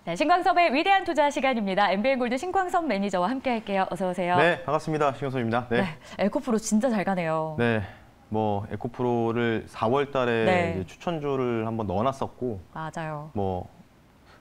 네, 신광섭의 위대한 투자 시간입니다. MBN골드 신광섭 매니저와 함께할게요. 어서 오세요. 네, 반갑습니다. 신광섭입니다. 네. 에코프로 진짜 잘 가네요. 네, 뭐 에코프로를 4월달에 이제 추천주를 한번 넣어놨었고, 맞아요. 뭐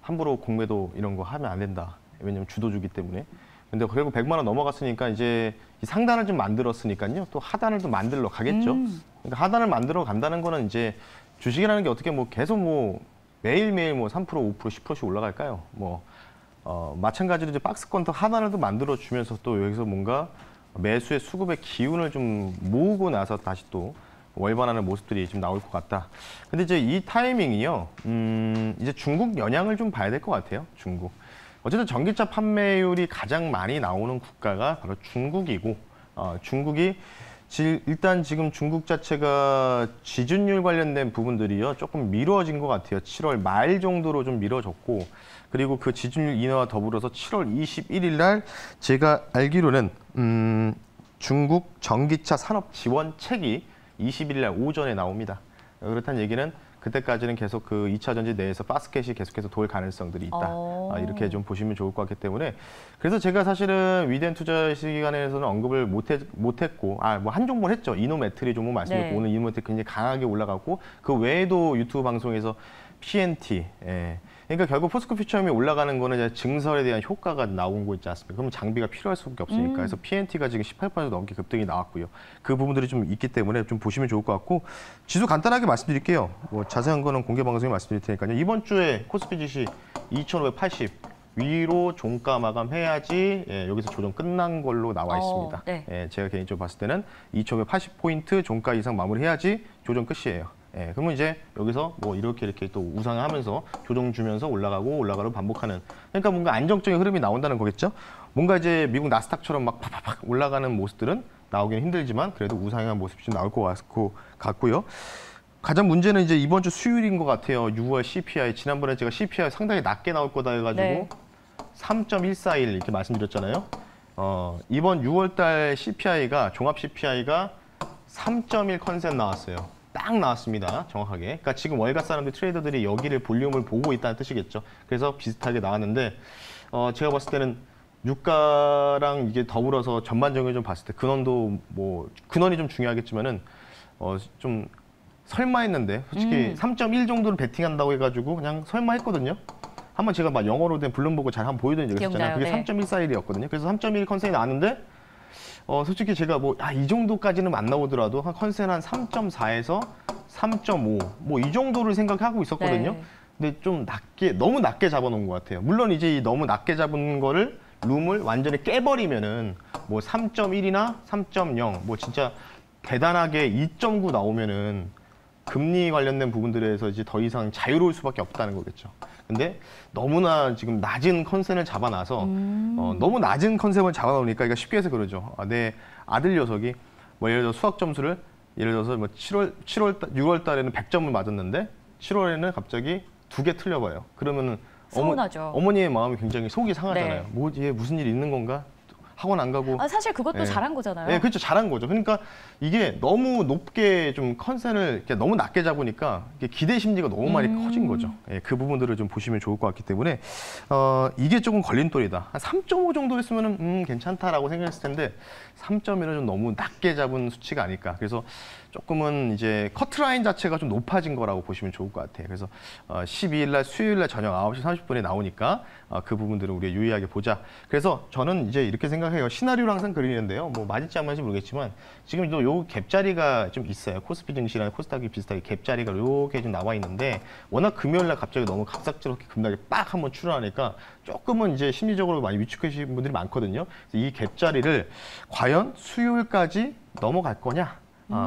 함부로 공매도 이런 거 하면 안 된다. 왜냐면 주도주기 때문에. 근데 결국 100만 원 넘어갔으니까 이제 이 상단을 좀 만들었으니까요. 또 하단을 좀 만들러 가겠죠. 그러니까 하단을 만들어 간다는 거는 이제 주식이라는 게 어떻게 뭐 계속 뭐 매일매일 뭐 3%, 5%, 10%씩 올라갈까요? 뭐 마찬가지로 이제 박스권 더 하단을 또 만들어 주면서 또 여기서 뭔가 매수의 수급의 기운을 좀 모으고 나서 다시 또 월반하는 모습들이 좀 나올 것 같다. 근데 이제 이 타이밍이요. 이제 중국 영향을 좀 봐야 될 것 같아요. 중국. 어쨌든 전기차 판매율이 가장 많이 나오는 국가가 바로 중국이고, 중국이 일단 지금 중국 자체가 지준율 관련된 부분들이요 조금 미뤄진 것 같아요. 7월 말 정도로 좀 미뤄졌고, 그리고 그 지준율 인하와 더불어서 7월 21일 날 제가 알기로는 중국 전기차 산업 지원책이 21일 날 오전에 나옵니다. 그렇다는 얘기는 그때까지는 계속 그 2차 전지 내에서 파스켓이 계속해서 돌 가능성들이 있다. 이렇게 좀 보시면 좋을 것 같기 때문에, 그래서 제가 사실은 위대한 투자 시간에서는 언급을 못했고, 뭐 한 종목 했죠. 이노매트리 종목 말씀드렸고, 네. 오늘 이노매트리 굉장히 강하게 올라갔고, 그 외에도 유튜브 방송에서 PNT, 그러니까 결국 포스코 퓨처엠이 올라가는 거는 이제 증설에 대한 효과가 나온 거 있지 않습니까? 그러면 장비가 필요할 수밖에 없으니까. 그래서 PNT가 지금 18% 넘게 급등이 나왔고요. 그 부분들이 좀 있기 때문에 좀 보시면 좋을 것 같고, 지수 간단하게 말씀드릴게요. 뭐 자세한 거는 공개 방송에 말씀드릴 테니까요. 이번 주에 코스피 지수 2,580 위로 종가 마감해야지 여기서 조정 끝난 걸로 나와 있습니다. 네. 제가 개인적으로 봤을 때는 2,580포인트 종가 이상 마무리해야지 조정 끝이에요. 그러면 이제 여기서 뭐 이렇게 또 우상하면서 조정 주면서 올라가고 반복하는, 그러니까 뭔가 안정적인 흐름이 나온다는 거겠죠. 뭔가 이제 미국 나스닥처럼 막 팍팍팍 올라가는 모습들은 나오기는 힘들지만 그래도 우상향한 모습이 좀 나올 것 같고요. 가장 문제는 이제 이번 주 수요일인 것 같아요. 6월 CPI, 지난번에 제가 CPI 상당히 낮게 나올 거다 해가지고 3.141 이렇게 말씀드렸잖아요. 이번 6월 달 CPI가 종합 CPI가 3.1 컨센 나왔어요. 딱 나왔습니다. 정확하게. 그러니까 지금 월가 사람들 트레이더들이 여기를 볼륨을 보고 있다는 뜻이겠죠. 그래서 비슷하게 나왔는데, 제가 봤을 때는 유가랑 이게 더불어서 전반적으로 좀 봤을 때 근원도 뭐 근원이 좀 중요하겠지만은 좀 설마 했는데, 솔직히 3.1 정도를 베팅한다고 해가지고 그냥 설마 했거든요. 한번 제가 막 영어로 된 블룸버그 잘 한번 보여드린 적이 있었잖아요. 그게 3.141이었거든요. 그래서 3.1 컨센이 나왔는데, 솔직히 제가 뭐 이 정도까지는 안 나오더라도 한 컨센 한 3.4에서 3.5 뭐 이 정도를 생각하고 있었거든요. 근데 좀 너무 낮게 잡아놓은 것 같아요. 물론 이제 이 너무 낮게 잡은 거를 룸을 완전히 깨버리면은 뭐 3.1이나 3.0 뭐 진짜 대단하게 2.9 나오면은 금리 관련된 부분들에서 이제 더 이상 자유로울 수밖에 없다는 거겠죠. 근데 너무나 지금 낮은 컨센을 잡아놔서 너무 낮은 컨셉을 잡아놓으니까 이거 쉽게 해서 그러죠. 내 아들 녀석이 뭐 예를 들어 수학 점수를 예를 들어서 뭐 6월 달에는 100점을 맞았는데 7월에는 갑자기 2개 틀려봐요. 그러면은 어머니의 마음이 굉장히 속이 상하잖아요. 뭐 얘 무슨 일이 있는 건가? 학원 안 가고. 사실 그것도 잘한 거잖아요. 네, 그렇죠. 잘한 거죠. 그러니까 이게 너무 높게 좀 컨센을 너무 낮게 잡으니까 기대 심리가 너무 많이 커진 거죠. 그 부분들을 좀 보시면 좋을 것 같기 때문에 이게 조금 걸림돌이다. 한 3.5 정도 했으면은 괜찮다라고 생각했을 텐데 3.1은 좀 너무 낮게 잡은 수치가 아닐까. 그래서 조금은 이제 커트라인 자체가 좀 높아진 거라고 보시면 좋을 것 같아요. 그래서 12일 날 수요일 날 저녁 9시 30분에 나오니까 그 부분들을 우리가 유의하게 보자. 그래서 저는 이제 이렇게 생각해요. 시나리오를 항상 그리는데요. 뭐 맞을지 안 맞을지 모르겠지만 지금 요 갭자리가 좀 있어요. 코스피 증시랑 코스닥이 비슷하게 갭자리가 이렇게 좀 나와 있는데, 워낙 금요일 날 갑자기 너무 갑작스럽게 급락이 빡 한번 출현하니까 조금은 이제 심리적으로 많이 위축하시는 분들이 많거든요. 그래서 이 갭자리를 과연 수요일까지 넘어갈 거냐?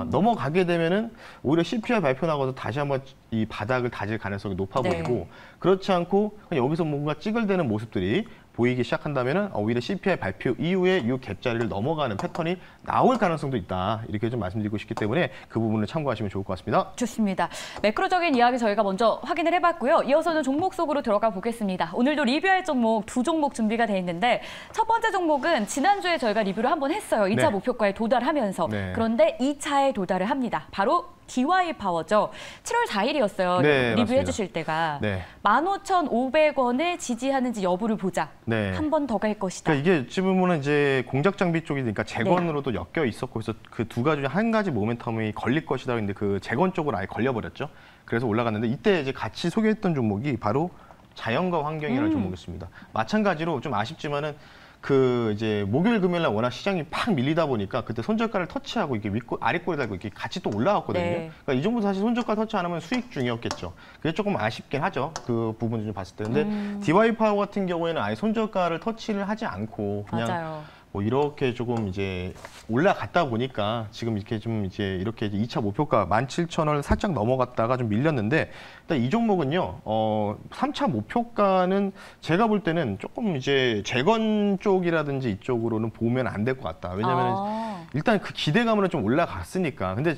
넘어가게 되면은 오히려 CPI 발표 나가서 다시 한번 이 바닥을 다질 가능성이 높아 보이고, 그렇지 않고 그냥 여기서 뭔가 찌글대는 모습들이 보이기 시작한다면은 오히려 CPI 발표 이후에 이 갭자리를 넘어가는 패턴이 나올 가능성도 있다. 이렇게 좀 말씀드리고 싶기 때문에 그 부분을 참고하시면 좋을 것 같습니다. 좋습니다. 매크로적인 이야기 저희가 먼저 확인을 해봤고요. 이어서는 종목 속으로 들어가 보겠습니다. 오늘도 리뷰할 종목 2종목 준비가 돼 있는데, 첫 번째 종목은 지난주에 저희가 리뷰를 한번 했어요. 2차 목표가에 도달하면서. 그런데 2차에 도달을 합니다. 바로 DY 파워죠. 7월 4일이었어요. 네, 리뷰해 맞습니다. 주실 때가. 네. 15,500원에 지지하는지 여부를 보자. 네. 한 번 더 갈 것이다. 그러니까 이게 어찌 보면 이제 공작 장비 쪽이니까 재건으로도 엮여 있었고, 그래서 그 두 가지 중에 한 가지 모멘텀이 걸릴 것이다. 근데 그 재건 쪽으로 아예 걸려버렸죠. 그래서 올라갔는데 이때 이제 같이 소개했던 종목이 바로 자연과 환경이라는 종목이었습니다. 마찬가지로 좀 아쉽지만은 그 이제 목요일 금요일 날 워낙 시장이 팍 밀리다 보니까 그때 손절가를 터치하고 이게 아래꼬리 달고 이렇게 같이 또 올라갔거든요. 네. 그러니까 이 정도 사실 손절가 터치 안 하면 수익 중이었겠죠. 그게 조금 아쉽긴 하죠. 그 부분을 좀 봤을 때. 근데 DY 파워 같은 경우에는 아예 손절가를 터치를 하지 않고 그냥 맞아요. 뭐 이렇게 조금 이제 올라갔다 보니까 지금 이렇게 좀 이제 이렇게 이제 2차 목표가 17,000원을 살짝 넘어갔다가 좀 밀렸는데 일단 이 종목은요, 3차 목표가는 제가 볼 때는 조금 이제 재건 쪽이라든지 이쪽으로는 보면 안 될 것 같다. 왜냐면 일단 그 기대감으로 좀 올라갔으니까. 근데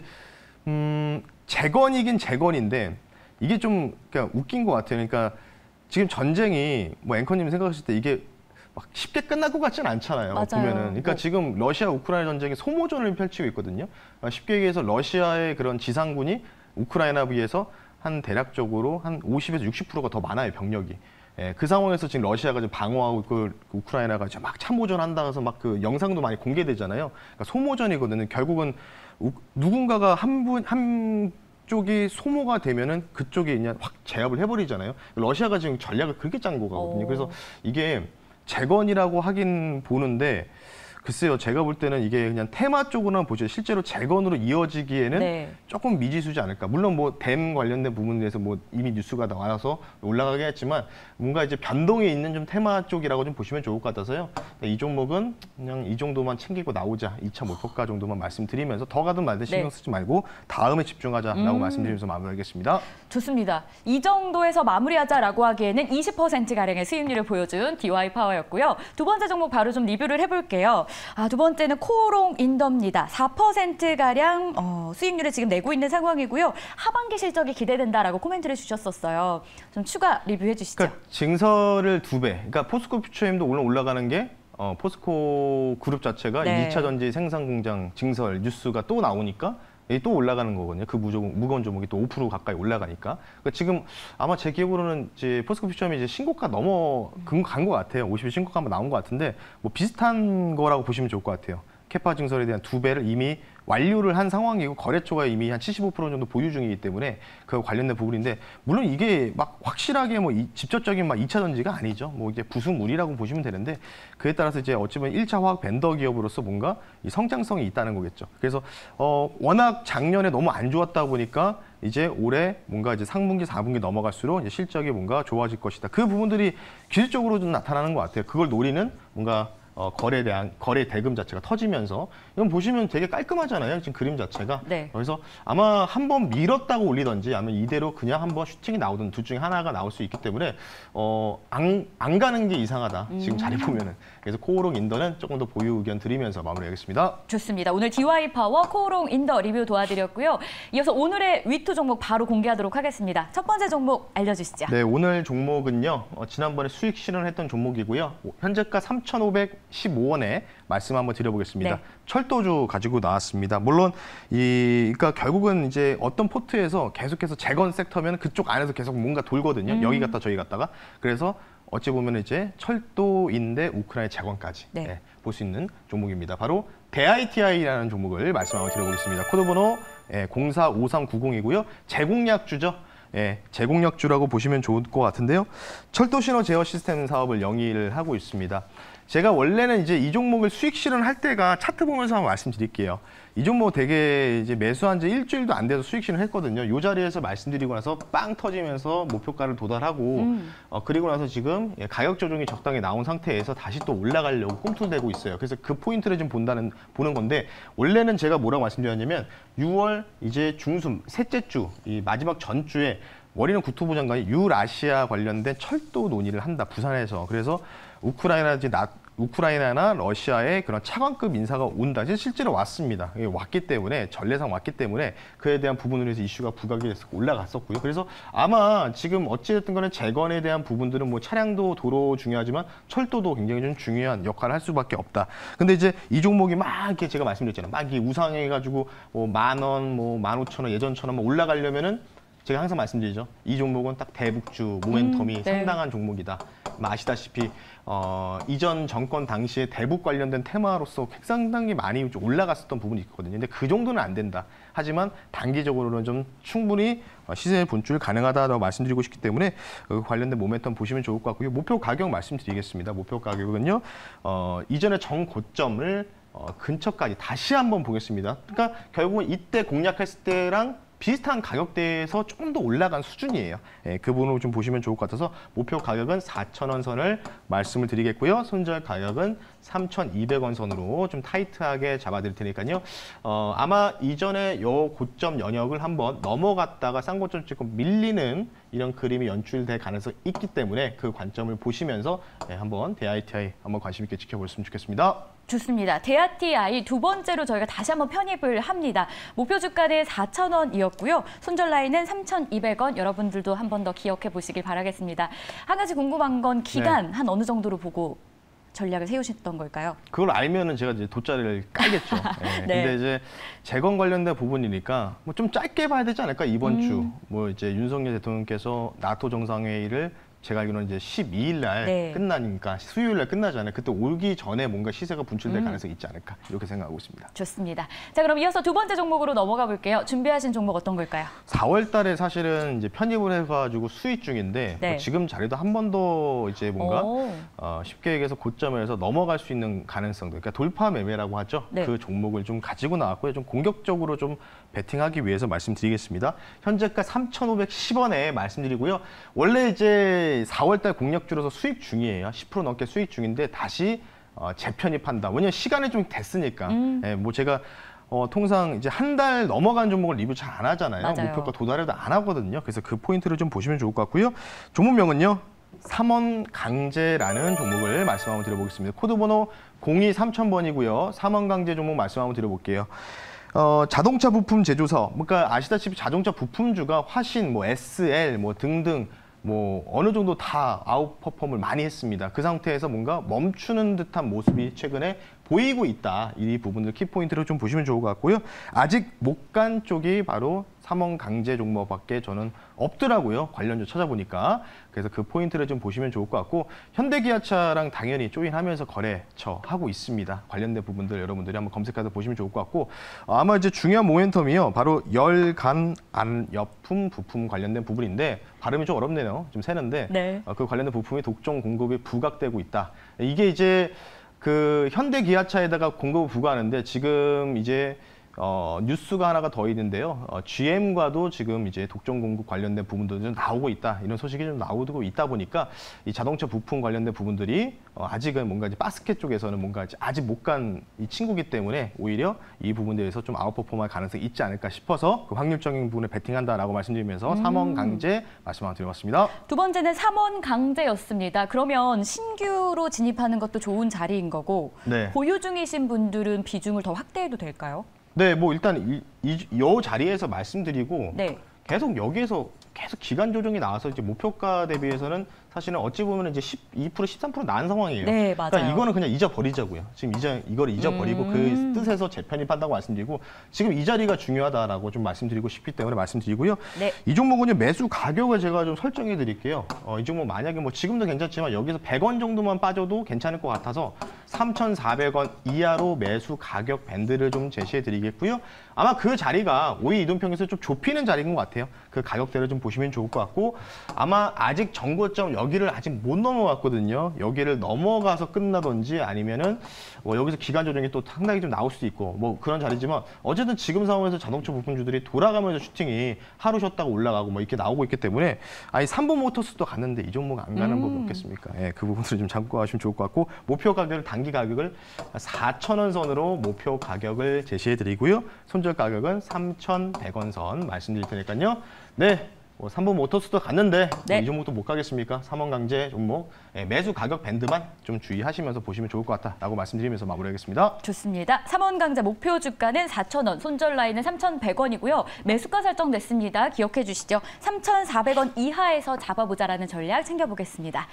재건이긴 재건인데 이게 좀 그러니까 웃긴 것 같아요. 그러니까 지금 전쟁이 뭐 앵커님 생각하실 때 이게 막 쉽게 끝날 것 같지는 않잖아요. 맞아요. 보면은. 그러니까 지금 러시아 우크라이나 전쟁이 소모전을 펼치고 있거든요. 쉽게 얘기해서 러시아의 그런 지상군이 우크라이나 비해서 한 대략적으로 한 50에서 60%가 더 많아요, 병력이. 예, 그 상황에서 지금 러시아가 지금 방어하고 그 우크라이나가 지금 막 참모전 한다 해서 막 그 영상도 많이 공개되잖아요. 그러니까 소모전이거든요. 결국은 누군가가 한 쪽이 소모가 되면은 그쪽이 그냥 확 제압을 해버리잖아요. 러시아가 지금 전략을 그렇게 짠 거거든요. 그래서 이게 재건이라고 하긴 보는데 글쎄요, 제가 볼 때는 이게 그냥 테마 쪽으로만 보죠. 실제로 재건으로 이어지기에는 조금 미지수지 않을까. 물론 뭐 댐 관련된 부분에 대해서 뭐 이미 뉴스가 나와서 올라가긴 했지만 뭔가 이제 변동에 있는 좀 테마 쪽이라고 좀 보시면 좋을 것 같아서요. 이 종목은 그냥 이 정도만 챙기고 나오자. 2차 목표가 정도만 말씀드리면서 더 가든 말든 신경 쓰지 말고 다음에 집중하자라고 말씀드리면서 마무리하겠습니다. 좋습니다. 이 정도에서 마무리하자라고 하기에는 20%가량의 수익률을 보여준 DY 파워였고요. 두 번째 종목 바로 좀 리뷰를 해볼게요. 두 번째는 코오롱 인더입니다. 4%가량 수익률을 지금 내고 있는 상황이고요. 하반기 실적이 기대된다라고 코멘트를 주셨었어요. 좀 추가 리뷰해 주시죠. 그러니까 증설을 2배. 그러니까 포스코 퓨처엠도 오늘 올라가는 게 포스코 그룹 자체가 2차 전지 생산 공장 증설 뉴스가 또 나오니까 또 올라가는 거거든요. 그 무거운 종목이 또 5% 가까이 올라가니까. 그러니까 지금 아마 제 기억으로는 이제 포스코 퓨처엠이 이제 신고가 간 것 같아요. 50일 신고가 한번 나온 것 같은데 뭐 비슷한 거라고 보시면 좋을 것 같아요. 캐파 증설에 대한 2배를 이미 완료를 한 상황이고 거래처가 이미 한 75% 정도 보유 중이기 때문에 그 관련된 부분인데 물론 이게 막 확실하게 뭐 직접적인 막 2차 전지가 아니죠. 뭐 이게 부수물이라고 보시면 되는데 그에 따라서 이제 어찌 보면 1차 화학 벤더 기업으로서 뭔가 이 성장성이 있다는 거겠죠. 그래서 워낙 작년에 너무 안 좋았다 보니까 이제 올해 뭔가 이제 상분기, 4분기 넘어갈수록 이제 실적이 뭔가 좋아질 것이다. 그 부분들이 기술적으로 좀 나타나는 것 같아요. 그걸 노리는 뭔가 거래 대금 자체가 터지면서 이건 보시면 되게 깔끔하잖아요. 지금 그림 자체가. 그래서 아마 한번 밀었다고 올리던지 아니면 이대로 그냥 한번 슈팅이 나오든 둘 중에 하나가 나올 수 있기 때문에 안 가는 게 이상하다. 지금 자리 보면은. 그래서 코오롱 인더는 조금 더 보유 의견 드리면서 마무리하겠습니다. 좋습니다. 오늘 DY 파워 코오롱 인더 리뷰 도와드렸고요. 이어서 오늘의 위투 종목 바로 공개하도록 하겠습니다. 첫 번째 종목 알려주시죠. 네, 오늘 종목은요. 지난번에 수익 실현했던 종목이고요. 현재가 3,515원에 말씀 한번 드려보겠습니다. 철도주 가지고 나왔습니다. 물론 그러니까 결국은 이제 어떤 포트에서 계속해서 재건 섹터면 그쪽 안에서 계속 뭔가 돌거든요. 여기 갔다 저기 갔다가. 그래서 어찌 보면 이제 철도인데 우크라이나 재건까지 볼 수 있는 종목입니다. 바로 대ITI라는 종목을 말씀 한번 드려보겠습니다. 코드번호 045390이고요. 제공약주죠. 제공약주라고 보시면 좋을 것 같은데요. 철도 신호 제어 시스템 사업을 영위를 하고 있습니다. 제가 원래는 이제 이 종목을 수익 실현할 때가 차트 보면서 한번 말씀드릴게요. 이 종목 되게 이제 매수한 지 일주일도 안 돼서 수익 실현했거든요. 이 자리에서 말씀드리고 나서 빵 터지면서 목표가를 도달하고 그리고 나서 지금 가격 조정이 적당히 나온 상태에서 다시 또 올라가려고 꿈틀대고 있어요. 그래서 그 포인트를 좀 보는 건데 원래는 제가 뭐라고 말씀드렸냐면 6월 이제 중순 셋째 주 이 마지막 전주에 월이는 국토부 장관이 유라시아 관련된 철도 논의를 한다. 부산에서. 그래서 우크라이나 이제 우크라이나나 러시아의 그런 차관급 인사가 온다. 실제로 왔습니다. 왔기 때문에 전례상 왔기 때문에 그에 대한 부분으로 해서 이슈가 부각이 돼서 올라갔었고요. 그래서 아마 지금 어찌됐든 간에 재건에 대한 부분들은 뭐 차량도 도로 중요하지만 철도도 굉장히 좀 중요한 역할을 할 수밖에 없다. 근데 이제 이 종목이 막 이렇게 제가 말씀드렸잖아요. 막 이게 우상해가지고 뭐 10,000원, 뭐 15,000원, 예전처럼 올라가려면은 제가 항상 말씀드리죠. 이 종목은 딱 대북주 모멘텀이 네. 상당한 종목이다. 아시다시피 이전 정권 당시에 대북 관련된 테마로서 상당히 많이 좀 올라갔었던 부분이 있거든요. 근데 그 정도는 안 된다. 하지만 단기적으로는 좀 충분히 시세 분출 가능하다고 말씀드리고 싶기 때문에 그 관련된 모멘텀 보시면 좋을 것 같고요. 목표 가격 말씀드리겠습니다. 목표 가격은요. 이전의 정고점을 근처까지 다시 한번 보겠습니다. 그러니까 결국은 이때 공략했을 때랑 비슷한 가격대에서 조금 더 올라간 수준이에요. 예, 그 부분을 좀 보시면 좋을 것 같아서 목표 가격은 4,000원 선을 말씀을 드리겠고요. 손절 가격은 3,200원 선으로 좀 타이트하게 잡아드릴 테니까요. 아마 이전에 요 고점 연역을 한번 넘어갔다가 쌍고점 찍고 밀리는 이런 그림이 연출될 가능성이 있기 때문에 그 관점을 보시면서 한번 대ITI 한번 관심 있게 지켜보셨으면 좋겠습니다. 좋습니다. 대아TI 두 번째로 저희가 다시 한번 편입을 합니다. 목표 주가는 4,000원이었고요. 손절 라인은 3,200원. 여러분들도 한 번 더 기억해 보시길 바라겠습니다. 한 가지 궁금한 건 기간 한 어느 정도로 보고 전략을 세우셨던 걸까요? 그걸 알면은 제가 이제 돗자리를 깔겠죠. 네. 네. 근데 이제 재건 관련된 부분이니까 뭐 좀 짧게 봐야 되지 않을까 이번 주. 뭐 이제 윤석열 대통령께서 나토 정상회의를 제가 알기로는 이제 12일 날 네. 끝나니까 수요일 날 끝나잖아요. 그때 오기 전에 뭔가 시세가 분출될 가능성이 있지 않을까 이렇게 생각하고 있습니다. 좋습니다. 자, 그럼 이어서 두 번째 종목으로 넘어가 볼게요. 준비하신 종목 어떤 걸까요? 4월 달에 사실은 이제 편입을 해가지고 수익 중인데 네. 뭐 지금 자리도 한 번 더 이제 뭔가 오. 쉽게 얘기해서 고점을 해서 넘어갈 수 있는 가능성들, 그러니까 돌파 매매라고 하죠. 네. 그 종목을 좀 가지고 나왔고요. 좀 공격적으로 좀 베팅하기 위해서 말씀드리겠습니다. 현재가 3,510원에 말씀드리고요. 원래 이제 4월 달 공략주로서 수익 중이에요. 10% 넘게 수익 중인데 다시 재편입한다. 왜냐면 시간이 좀 됐으니까. 예, 뭐 제가 통상 이제 한 달 넘어간 종목을 리뷰 잘 안 하잖아요. 맞아요. 목표가 도달해도 안 하거든요. 그래서 그 포인트를 좀 보시면 좋을 것 같고요. 종목명은요. 삼원강제라는 종목을 말씀 한번 드려보겠습니다. 코드번호 023000번이고요. 삼원강제 종목 말씀 한번 드려볼게요. 자동차 부품 제조사, 그러니까 아시다시피 자동차 부품주가 화신, 뭐 SL, 뭐 등등 뭐 어느 정도 다 아웃퍼폼을 많이 했습니다. 그 상태에서 뭔가 멈추는 듯한 모습이 최근에 보이고 있다. 이 부분들 키포인트를 좀 보시면 좋을 것 같고요. 아직 못 간 쪽이 바로 삼원강제 종목밖에 저는 없더라고요. 관련주 찾아보니까. 그래서 그 포인트를 좀 보시면 좋을 것 같고 현대기아차랑 당연히 조인하면서 거래처 하고 있습니다. 관련된 부분들 여러분들이 한번 검색해서 보시면 좋을 것 같고 아마 이제 중요한 모멘텀이요. 바로 열간 안여품 부품 관련된 부분인데 발음이 좀 어렵네요. 좀 새는데 네. 그 관련된 부품이 독점 공급이 부각되고 있다. 이게 이제 그 현대기아차에다가 공급을 부과하는데 지금 이제 뉴스가 하나가 더 있는데요. GM과도 지금 이제 독점 공급 관련된 부분도 좀 나오고 있다. 이런 소식이 좀 나오고 있다 보니까 이 자동차 부품 관련된 부분들이 아직은 뭔가 이제 바스켓 쪽에서는 뭔가 아직 못 간 이 친구기 때문에 오히려 이 부분에 대해서 좀 아웃퍼폼할 가능성이 있지 않을까 싶어서 그 확률적인 부분에 베팅한다라고 말씀드리면서 삼원강제 말씀 한번 드려봤습니다. 두 번째는 삼원강제였습니다. 그러면 신규로 진입하는 것도 좋은 자리인 거고 네. 보유 중이신 분들은 비중을 더 확대해도 될까요? 네, 뭐 일단 이 자리에서 말씀드리고 네. 계속 여기에서 계속 기간 조정이 나와서 이제 목표가 대비해서는 사실은 어찌 보면 이제 12%, 13% 나은 상황이에요. 네, 맞아요. 그러니까 이거는 그냥 잊어버리자고요. 지금 이걸 잊어버리고 그 뜻에서 재편입한다고 말씀드리고 지금 이 자리가 중요하다라고 좀 말씀드리고 싶기 때문에 말씀드리고요. 네. 이 종목은요 매수 가격을 제가 좀 설정해 드릴게요. 이 종목 만약에 뭐 지금도 괜찮지만 여기서 100원 정도만 빠져도 괜찮을 것 같아서 3,400원 이하로 매수 가격 밴드를 좀 제시해 드리겠고요. 아마 그 자리가 5일 이동평에서 좀 좁히는 자리인 것 같아요. 그 가격대를 좀 보시면 좋을 것 같고 아마 아직 정고점 여기를 아직 못 넘어갔거든요. 여기를 넘어가서 끝나든지 아니면은 뭐 여기서 기간 조정이 또 상당히 좀 나올 수도 있고 뭐 그런 자리지만 어쨌든 지금 상황에서 자동차 부품주들이 돌아가면서 슈팅이 하루 쉬었다가 올라가고 뭐 이렇게 나오고 있기 때문에 아니 삼보모터스도 갔는데 이 종목 안 가는 법이 없겠습니까? 예, 그 부분을 좀 참고하시면 좋을 것 같고 목표 가격을 단기 가격을 4,000원 선으로 목표 가격을 제시해 드리고요. 손절 가격은 3,100원 선 말씀드릴 테니까요. 네. 뭐 삼본 모터스도 갔는데 네. 뭐 이 종목도 못 가겠습니까? 삼원강제 종목 매수 가격 밴드만 좀 주의하시면서 보시면 좋을 것 같다라고 말씀드리면서 마무리하겠습니다. 좋습니다. 삼원강자 목표 주가는 4,000원, 손절 라인은 3,100원이고요. 매수가 설정됐습니다. 기억해 주시죠. 3,400원 이하에서 잡아보자라는 전략 챙겨보겠습니다.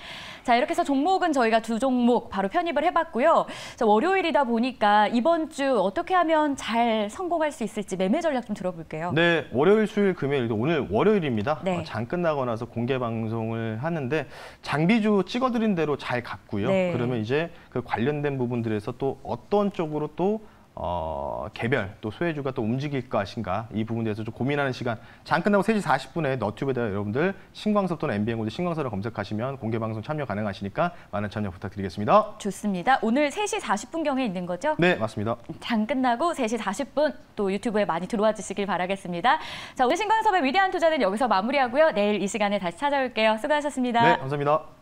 자, 이렇게 해서 종목은 저희가 두 종목 바로 편입을 해봤고요. 자, 월요일이다 보니까 이번 주 어떻게 하면 잘 성공할 수 있을지 매매 전략 좀 들어볼게요. 네, 월요일, 수요일, 금요일, 오늘 월요일입니다. 네. 장 끝나고 나서 공개 방송을 하는데 장비주 찍어드린 대로 잘 갔고요. 네. 그러면 이제 그 관련된 부분들에서 또 어떤 쪽으로 또 개별 또 소외주가 또 움직일 것인가 이 부분에 대해서 좀 고민하는 시간. 장 끝나고 3시 40분에 너튜브에다가 여러분들 신광섭 또는 MBN고대 신광섭을 검색하시면 공개 방송 참여 가능하시니까 많은 참여 부탁드리겠습니다. 좋습니다. 오늘 3시 40분경에 있는 거죠? 네, 맞습니다. 장 끝나고 3시 40분 또 유튜브에 많이 들어와 주시길 바라겠습니다. 자, 오늘 신광섭의 위대한 투자는 여기서 마무리하고요. 내일 이 시간에 다시 찾아올게요. 수고하셨습니다. 네, 감사합니다.